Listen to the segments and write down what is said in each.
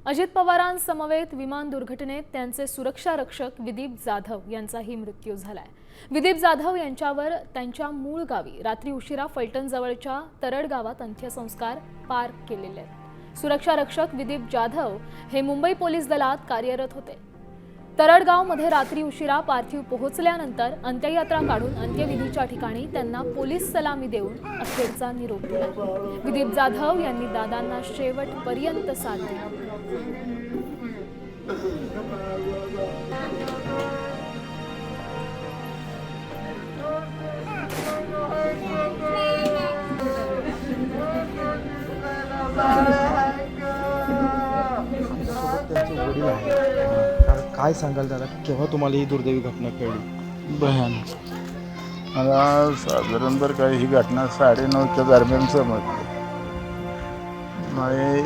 अजित पवारांसमवेत विमान दुर्घटनेत त्यांचे सुरक्षा रक्षक विदीप जाधव यांचाही मृत्यू झालाय। विदीप जाधव यांच्यावर त्यांच्या मूळ गावी रात्री उशिरा फलटण जवळच्या तरड गावात अंत्यसंस्कार पार केलेले आहेत। सुरक्षा रक्षक विदीप जाधव हे मुंबई पोलीस दलात कार्यरत होते। तरडगावमध्ये रात्री उशिरा पार्थिव पोहोचल्यानंतर अंत्ययात्रा काढून अंत्यविधीच्या ठिकाणी त्यांना पोलीस सलामी देऊन अखेरचा निरोप दिला। विदीप जाधव यांनी दादांना शेवटपर्यंत साथ दिली। काय सांगाल दादा, केव्हा तुम्हाला ही दुर्दैवी घटना कळली? भयानक। मला साधारण बरं काय ही घटना 9:30च्या दरम्यान समजली। मी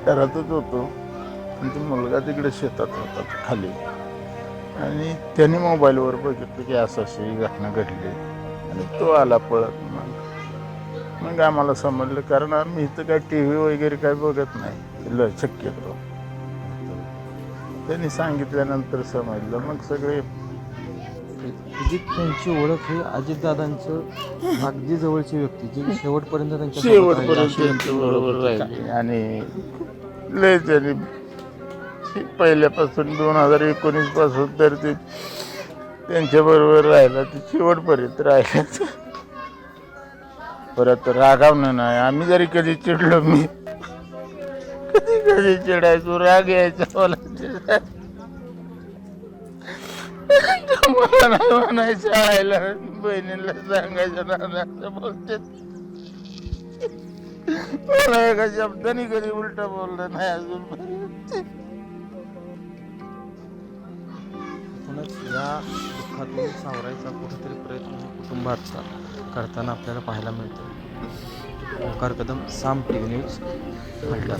घरातच होतो आणि तो मुलगा तिकडे शेतात होता खाली, आणि त्याने मोबाईलवर बघितलं की अशी ही घटना घडली आणि तो आला पळत। मग आम्हाला समजलं, कारण आम्ही इथं काय TV वगैरे काय बघत नाही शक्यतो। त्यांनी सांगितल्यानंतर समजलं, मग सगळे त्यांची ओळख ही अजितदादांचं अगदी जवळची व्यक्ती, जी शेवटपर्यंत त्यांच्याबरोबर राहिली आणि लय त्यांनी पहिल्यापासून 2019 पासून तर ते त्यांच्याबरोबर राहिला, ते शेवटपर्यंत राहिल्याच। परत रागावणं नाही, आम्ही जरी कधी चिडलो, मी कधी चिडायचो, राग यायचा मला नाही म्हणायचं, आईला बहिणीला सांगायचं ना असं बोलते। मला एका शब्दाने कधी उलट बोललं नाही अजून। या दुःखातून सावरायचा कुठेतरी प्रयत्न कुटुंबाचा करताना आपल्याला पाहायला मिळतो। ओंकार कदम, साम TV न्यूज, फलटण।